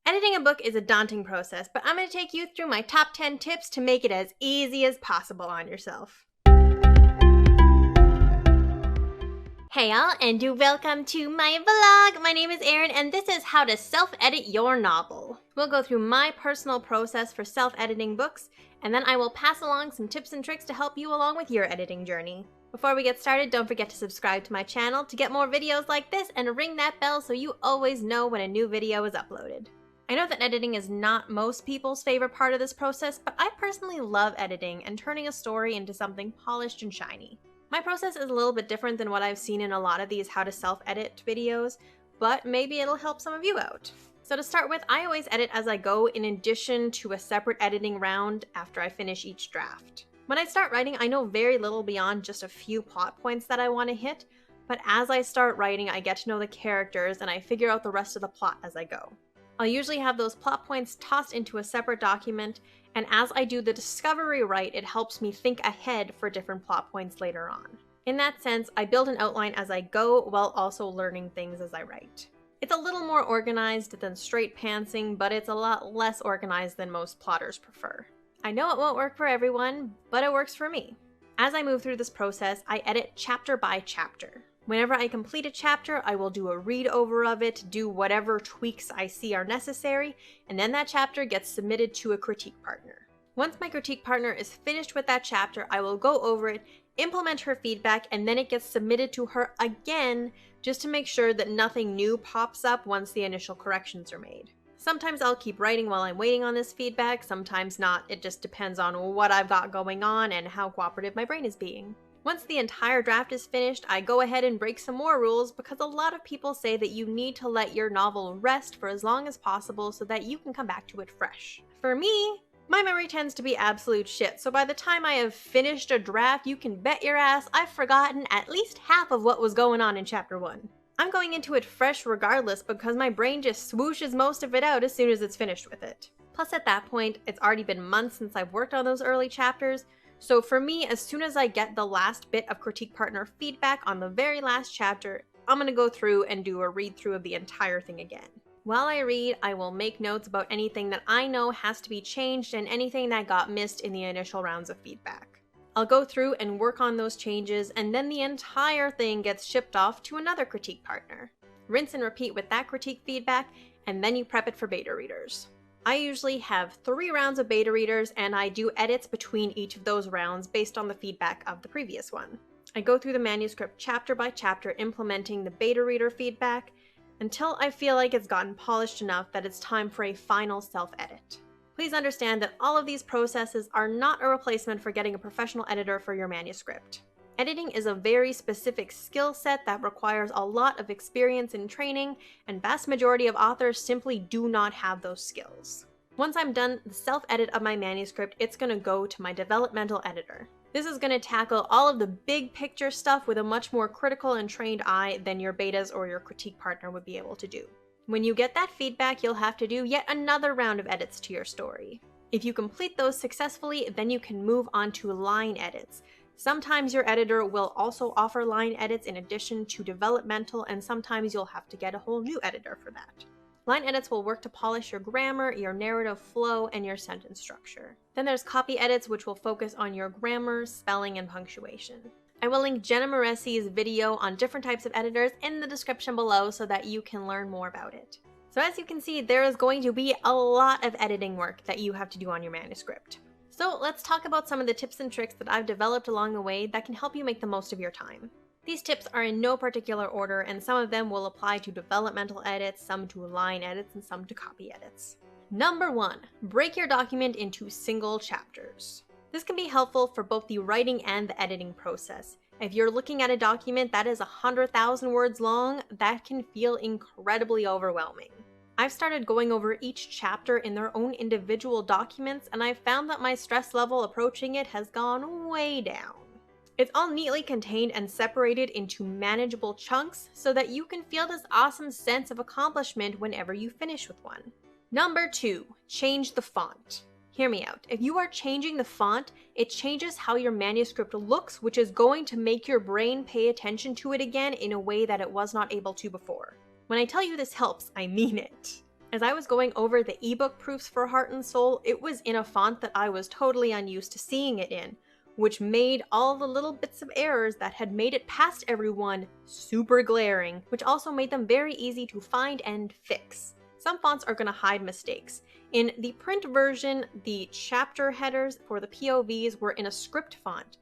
Editing a book is a daunting process, but I'm going to take you through my top 10 tips to make it as easy as possible on yourself. Hey y'all, and welcome to my vlog! My name is Erin, and this is how to self-edit your novel. We'll go through my personal process for self-editing books, and then I will pass along some tips and tricks to help you along with your editing journey. Before we get started, don't forget to subscribe to my channel to get more videos like this and ring that bell so you always know when a new video is uploaded. I know that editing is not most people's favorite part of this process, but I personally love editing and turning a story into something polished and shiny. My process is a little bit different than what I've seen in a lot of these how to self-edit videos, but maybe it'll help some of you out. So to start with, I always edit as I go in addition to a separate editing round after I finish each draft. When I start writing, I know very little beyond just a few plot points that I want to hit, but as I start writing, I get to know the characters and I figure out the rest of the plot as I go. I'll usually have those plot points tossed into a separate document, and as I do the discovery right, it helps me think ahead for different plot points later on. In that sense, I build an outline as I go while also learning things as I write. It's a little more organized than straight pantsing, but it's a lot less organized than most plotters prefer. I know it won't work for everyone, but it works for me. As I move through this process, I edit chapter by chapter. Whenever I complete a chapter, I will do a read over of it, do whatever tweaks I see are necessary, and then that chapter gets submitted to a critique partner. Once my critique partner is finished with that chapter, I will go over it, implement her feedback, and then it gets submitted to her again just to make sure that nothing new pops up once the initial corrections are made. Sometimes I'll keep writing while I'm waiting on this feedback, sometimes not. It just depends on what I've got going on and how cooperative my brain is being. Once the entire draft is finished, I go ahead and break some more rules because a lot of people say that you need to let your novel rest for as long as possible so that you can come back to it fresh. For me, my memory tends to be absolute shit, so by the time I have finished a draft, you can bet your ass I've forgotten at least half of what was going on in chapter 1. I'm going into it fresh regardless because my brain just swooshes most of it out as soon as it's finished with it. Plus at that point, it's already been months since I've worked on those early chapters, so for me, as soon as I get the last bit of critique partner feedback on the very last chapter, I'm going to go through and do a read through of the entire thing again. While I read, I will make notes about anything that I know has to be changed and anything that got missed in the initial rounds of feedback. I'll go through and work on those changes, and then the entire thing gets shipped off to another critique partner. Rinse and repeat with that critique feedback, and then you prep it for beta readers. I usually have 3 rounds of beta readers, and I do edits between each of those rounds based on the feedback of the previous one. I go through the manuscript chapter by chapter, implementing the beta reader feedback until I feel like it's gotten polished enough that it's time for a final self-edit. Please understand that all of these processes are not a replacement for getting a professional editor for your manuscript. Editing is a very specific skill set that requires a lot of experience and training, and vast majority of authors simply do not have those skills. Once I'm done the self-edit of my manuscript, it's going to go to my developmental editor. This is going to tackle all of the big picture stuff with a much more critical and trained eye than your betas or your critique partner would be able to do. When you get that feedback, you'll have to do yet another round of edits to your story. If you complete those successfully, then you can move on to line edits. Sometimes your editor will also offer line edits in addition to developmental, and sometimes you'll have to get a whole new editor for that. Line edits will work to polish your grammar, your narrative flow, and your sentence structure. Then there's copy edits, which will focus on your grammar, spelling, and punctuation. I will link Jenna Moressi's video on different types of editors in the description below so that you can learn more about it. So as you can see, there is going to be a lot of editing work that you have to do on your manuscript. So let's talk about some of the tips and tricks that I've developed along the way that can help you make the most of your time. These tips are in no particular order, and some of them will apply to developmental edits, some to line edits, and some to copy edits. Number 1, break your document into single chapters. This can be helpful for both the writing and the editing process. If you're looking at a document that is 100,000 words long, that can feel incredibly overwhelming. I've started going over each chapter in their own individual documents, and I've found that my stress level approaching it has gone way down. It's all neatly contained and separated into manageable chunks so that you can feel this awesome sense of accomplishment whenever you finish with one. Number 2, change the font. Hear me out. If you are changing the font, it changes how your manuscript looks, which is going to make your brain pay attention to it again in a way that it was not able to before. When I tell you this helps, I mean it. As I was going over the ebook proofs for Heart and Soul, it was in a font that I was totally unused to seeing it in, which made all the little bits of errors that had made it past everyone super glaring, which also made them very easy to find and fix. Some fonts are going to hide mistakes. In the print version, the chapter headers for the POVs were in a script font,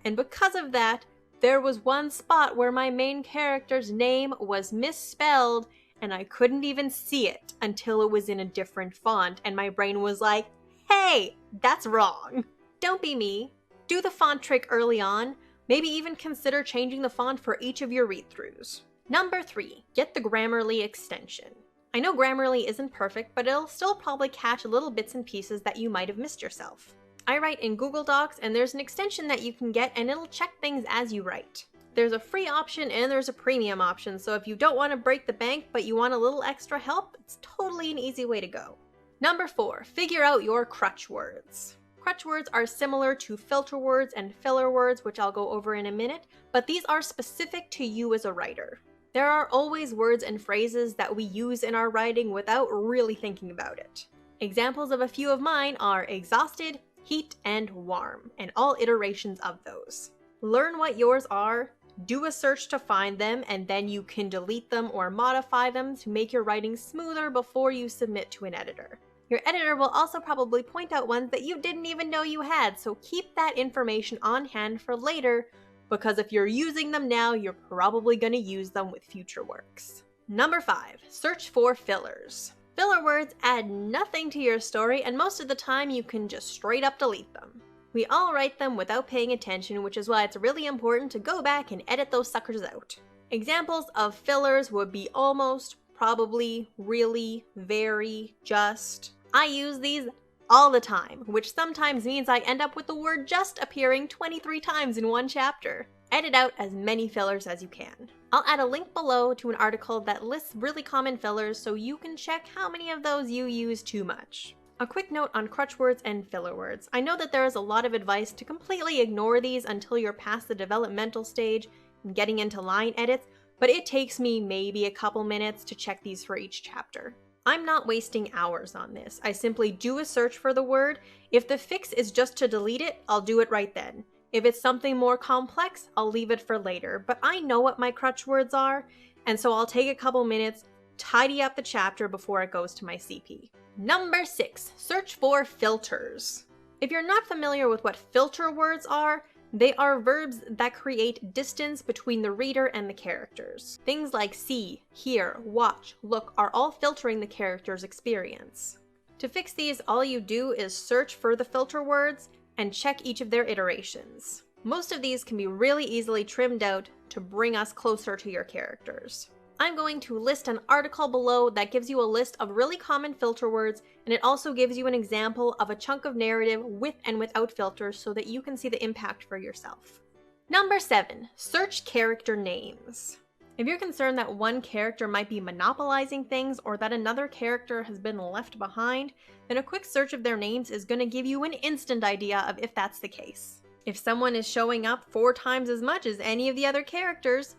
and because of that, there was one spot where my main character's name was misspelled, and I couldn't even see it until it was in a different font, and my brain was like, hey, that's wrong. Don't be me. Do the font trick early on. Maybe even consider changing the font for each of your read-throughs. Number 3, get the Grammarly extension. I know Grammarly isn't perfect, but it'll still probably catch little bits and pieces that you might have missed yourself. I write in Google Docs, and there's an extension that you can get, and it'll check things as you write. There's a free option and there's a premium option, so if you don't want to break the bank but you want a little extra help, it's totally an easy way to go. Number 4, figure out your crutch words. Crutch words are similar to filter words and filler words, which I'll go over in a minute, but these are specific to you as a writer. There are always words and phrases that we use in our writing without really thinking about it. Examples of a few of mine are exhausted, heat, and warm, and all iterations of those. Learn what yours are, do a search to find them, and then you can delete them or modify them to make your writing smoother before you submit to an editor. Your editor will also probably point out ones that you didn't even know you had, so keep that information on hand for later, because if you're using them now, you're probably going to use them with future works. Number 5, search for fillers. Filler words add nothing to your story, and most of the time you can just straight up delete them. We all write them without paying attention, which is why it's really important to go back and edit those suckers out. Examples of fillers would be almost, probably, really, very, just. I use these all the time, which sometimes means I end up with the word just appearing 23 times in one chapter. Edit out as many fillers as you can. I'll add a link below to an article that lists really common fillers so you can check how many of those you use too much. A quick note on crutch words and filler words. I know that there is a lot of advice to completely ignore these until you're past the developmental stage and getting into line edits, but it takes me maybe a couple minutes to check these for each chapter. I'm not wasting hours on this. I simply do a search for the word. If the fix is just to delete it, I'll do it right then. If it's something more complex, I'll leave it for later, but I know what my crutch words are, and so I'll take a couple minutes, tidy up the chapter before it goes to my CP. Number 6, search for filters. If you're not familiar with what filter words are, they are verbs that create distance between the reader and the characters. Things like see, hear, watch, look are all filtering the character's experience. To fix these, all you do is search for the filter words and check each of their iterations. Most of these can be really easily trimmed out to bring us closer to your characters. I'm going to list an article below that gives you a list of really common filter words, and it also gives you an example of a chunk of narrative with and without filters so that you can see the impact for yourself. Number 7, search character names. If you're concerned that one character might be monopolizing things or that another character has been left behind, then a quick search of their names is going to give you an instant idea of if that's the case. If someone is showing up 4 times as much as any of the other characters,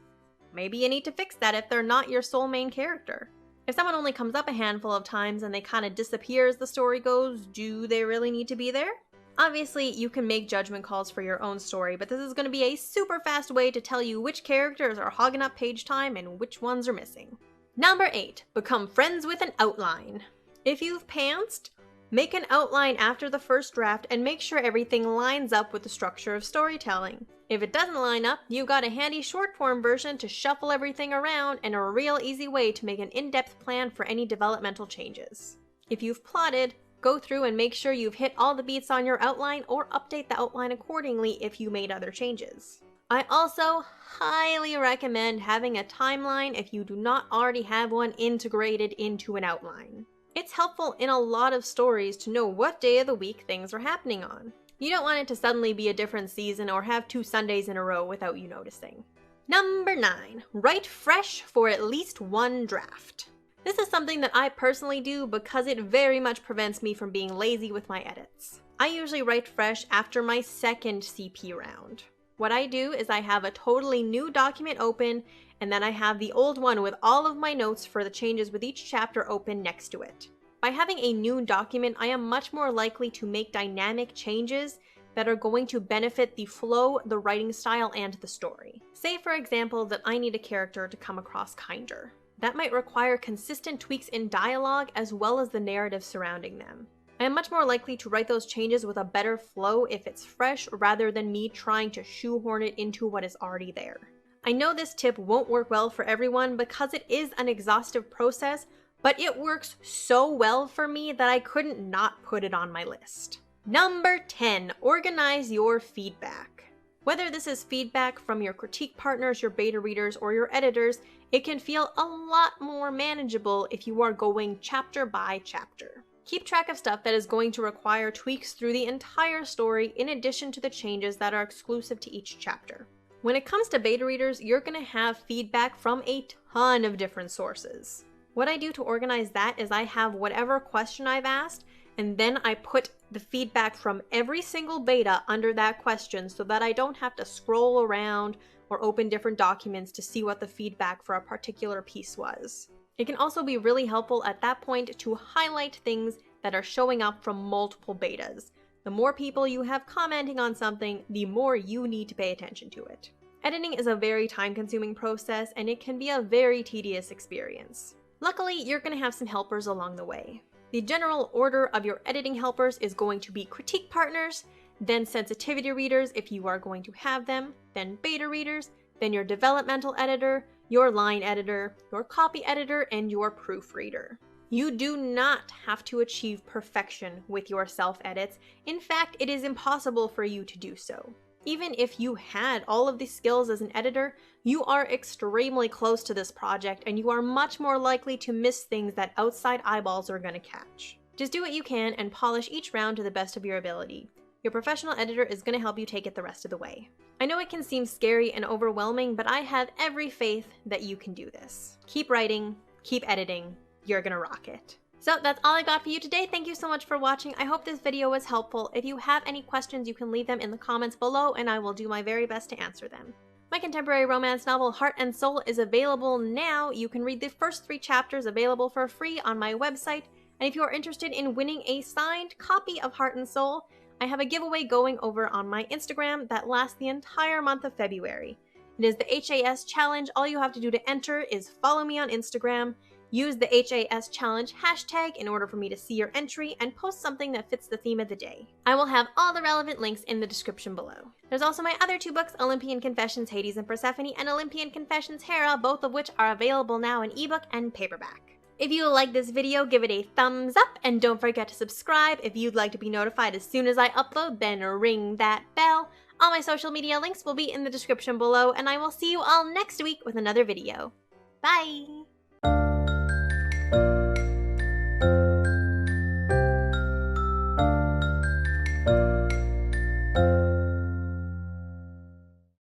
maybe you need to fix that if they're not your sole main character. If someone only comes up a handful of times and they kind of disappear as the story goes, do they really need to be there? Obviously, you can make judgment calls for your own story, but this is going to be a super fast way to tell you which characters are hogging up page time and which ones are missing. Number 8, become friends with an outline. If you've pantsed, make an outline after the first draft and make sure everything lines up with the structure of storytelling. If it doesn't line up, you've got a handy short form version to shuffle everything around and a real easy way to make an in-depth plan for any developmental changes. If you've plotted, go through and make sure you've hit all the beats on your outline or update the outline accordingly if you made other changes. I also highly recommend having a timeline if you do not already have one integrated into an outline. It's helpful in a lot of stories to know what day of the week things are happening on. You don't want it to suddenly be a different season or have 2 Sundays in a row without you noticing. Number 9, write fresh for at least 1 draft. This is something that I personally do because it very much prevents me from being lazy with my edits. I usually write fresh after my second CP round. What I do is I have a totally new document open and then I have the old one with all of my notes for the changes with each chapter open next to it. By having a new document, I am much more likely to make dynamic changes that are going to benefit the flow, the writing style, and the story. Say, for example, that I need a character to come across kinder. That might require consistent tweaks in dialogue as well as the narrative surrounding them. I am much more likely to write those changes with a better flow if it's fresh rather than me trying to shoehorn it into what is already there. I know this tip won't work well for everyone because it is an exhaustive process, but it works so well for me that I couldn't not put it on my list. Number 10, organize your feedback. Whether this is feedback from your critique partners, your beta readers, or your editors, it can feel a lot more manageable if you are going chapter by chapter. Keep track of stuff that is going to require tweaks through the entire story in addition to the changes that are exclusive to each chapter. When it comes to beta readers, you're going to have feedback from a ton of different sources. What I do to organize that is I have whatever question I've asked, and then I put the feedback from every single beta under that question so that I don't have to scroll around or open different documents to see what the feedback for a particular piece was. It can also be really helpful at that point to highlight things that are showing up from multiple betas. The more people you have commenting on something, the more you need to pay attention to it. Editing is a very time-consuming process, and it can be a very tedious experience. Luckily, you're going to have some helpers along the way. The general order of your editing helpers is going to be critique partners, then sensitivity readers if you are going to have them, then beta readers, then your developmental editor, your line editor, your copy editor, and your proofreader. You do not have to achieve perfection with your self-edits. In fact, it is impossible for you to do so. Even if you had all of these skills as an editor, you are extremely close to this project and you are much more likely to miss things that outside eyeballs are going to catch. Just do what you can and polish each round to the best of your ability. Your professional editor is going to help you take it the rest of the way. I know it can seem scary and overwhelming, but I have every faith that you can do this. Keep writing, keep editing, you're going to rock it. So that's all I got for you today. Thank you so much for watching. I hope this video was helpful. If you have any questions, you can leave them in the comments below and I will do my very best to answer them. My contemporary romance novel, Heart and Soul, is available now. You can read the first 3 chapters available for free on my website. And if you are interested in winning a signed copy of Heart and Soul, I have a giveaway going over on my Instagram that lasts the entire month of February. It is the HAS Challenge. All you have to do to enter is follow me on Instagram, use the HAS Challenge hashtag in order for me to see your entry, and post something that fits the theme of the day. I will have all the relevant links in the description below. There's also my other 2 books, Olympian Confessions Hades and Persephone, and Olympian Confessions Hera, both of which are available now in ebook and paperback. If you like this video, give it a thumbs up, and don't forget to subscribe. If you'd like to be notified as soon as I upload, then ring that bell. All my social media links will be in the description below, and I will see you all next week with another video. Bye!